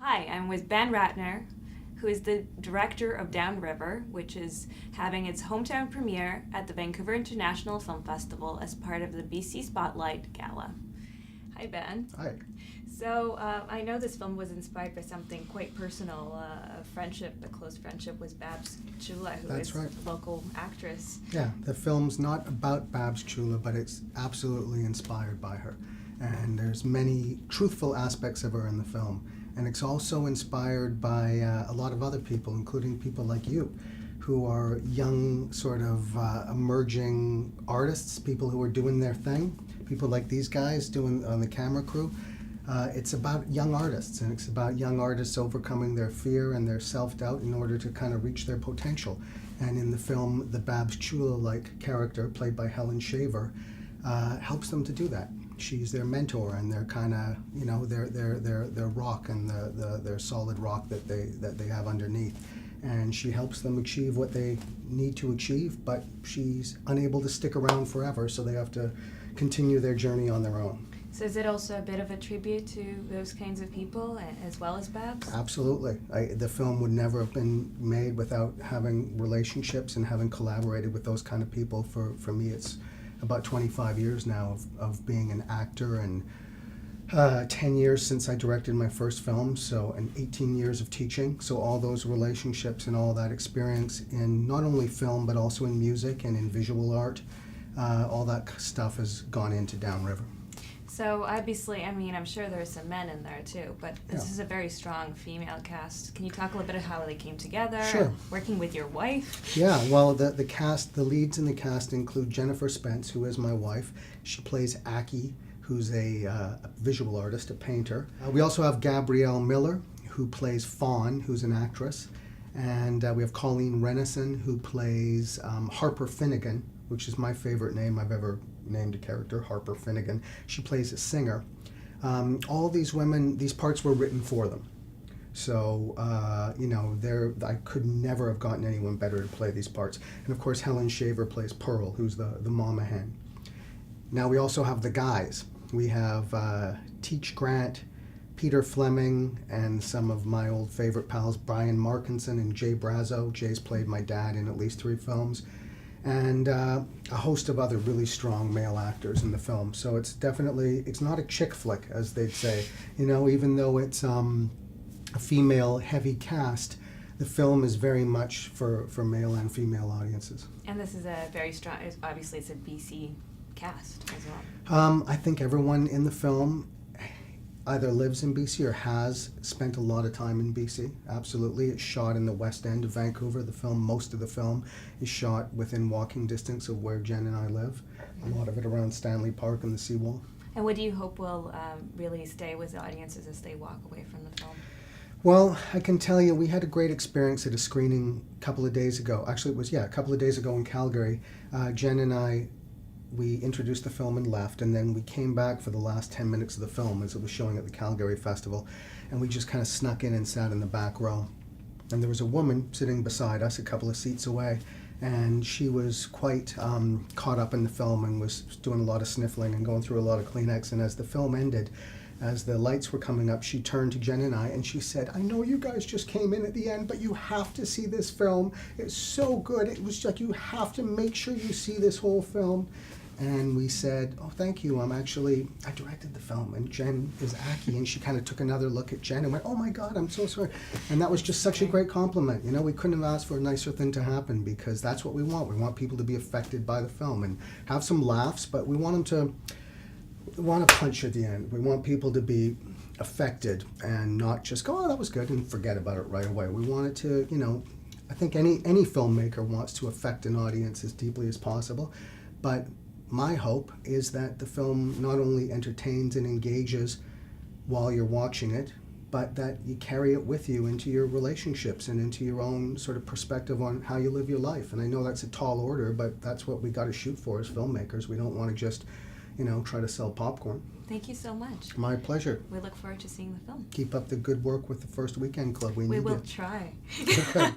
Hi, I'm with Ben Ratner, who is the director of Downriver, which is having its hometown premiere at the Vancouver International Film Festival as part of the BC Spotlight Gala. Hi, Ben. Hi. So I know this film was inspired by something quite personal, a close friendship with Babs Chula, who That's is right. a local actress. Yeah, the film's not about Babs Chula, but it's absolutely inspired by her. And there's many truthful aspects of her in the film. And it's also inspired by a lot of other people, including people like you, who are young, sort of emerging artists, people who are doing their thing, people like these guys doing on the camera crew. It's about young artists, and it's about young artists overcoming their fear and their self-doubt in order to kind of reach their potential. And in the film, the Babs Chula-like character, played by Helen Shaver, helps them to do that. She's their mentor and their kind of, their rock and their solid rock that they have underneath. And she helps them achieve what they need to achieve, but she's unable to stick around forever, so they have to continue their journey on their own. So is it also a bit of a tribute to those kinds of people as well as Babs? Absolutely. The film would never have been made without having relationships and having collaborated with those kind of people. For me, it's about 25 years now of being an actor, and 10 years since I directed my first film, and 18 years of teaching. So all those relationships and all that experience in not only film, but also in music and in visual art, all that stuff has gone into Downriver. So obviously, I'm sure there's some men in there too, but this Yeah. is a very strong female cast. Can you talk a little bit of how they came together? Sure. Working with your wife? Yeah, well, the leads in the cast include Jennifer Spence, who is my wife. She plays Aki, who's a visual artist, a painter. We also have Gabrielle Miller, who plays Fawn, who's an actress. And we have Colleen Renison, who plays Harper Finnegan, which is my favorite name I've ever named a character, Harper Finnegan. She plays a singer. All these women, these parts were written for them. So, I could never have gotten anyone better to play these parts. And of course, Helen Shaver plays Pearl, who's the mama hen. Now we also have the guys. We have Teach Grant, Peter Fleming, and some of my old favorite pals, Brian Markinson and Jay Brazo. Jay's played my dad in at least 3 films. And a host of other really strong male actors in the film. So it's not a chick flick, as they'd say. Even though it's a female heavy cast, the film is very much for male and female audiences. And this is a very strong, obviously it's a BC cast as well. I think everyone in the film either lives in BC or has spent a lot of time in BC. Absolutely. It's shot in the west end of Vancouver. Most of the film is shot within walking distance of where Jen and I live. A lot of it around Stanley Park and the seawall. And what do you hope will really stay with the audiences as they walk away from the film? Well, I can tell you, we had a great experience at a screening a couple of days ago. Actually, it was, a couple of days ago in Calgary. Jen and I, we introduced the film and left, and then we came back for the last 10 minutes of the film as it was showing at the Calgary Festival, and we just kind of snuck in and sat in the back row. And there was a woman sitting beside us a couple of seats away, and she was quite caught up in the film and was doing a lot of sniffling and going through a lot of Kleenex. And as the film ended, as the lights were coming up, she turned to Jen and I and she said, "I know you guys just came in at the end, but you have to see this film. It's so good. It was like, you have to make sure you see this whole film." And we said, "Oh, thank you. I directed the film." And Jen is Aki, and she kind of took another look at Jen and went, "Oh my God, I'm so sorry." And that was just such a great compliment. We couldn't have asked for a nicer thing to happen, because that's what we want. We want people to be affected by the film and have some laughs, but we want them to want to punch at the end. We want people to be affected and not just go, "Oh, that was good," and forget about it right away. We want it to, I think any filmmaker wants to affect an audience as deeply as possible, but my hope is that the film not only entertains and engages while you're watching it, but that you carry it with you into your relationships and into your own sort of perspective on how you live your life. And I know that's a tall order, but that's what we got to shoot for as filmmakers. We don't want to just, try to sell popcorn. Thank you so much. My pleasure. We look forward to seeing the film. Keep up the good work with the First Weekend Club. We need We will you. try. Okay.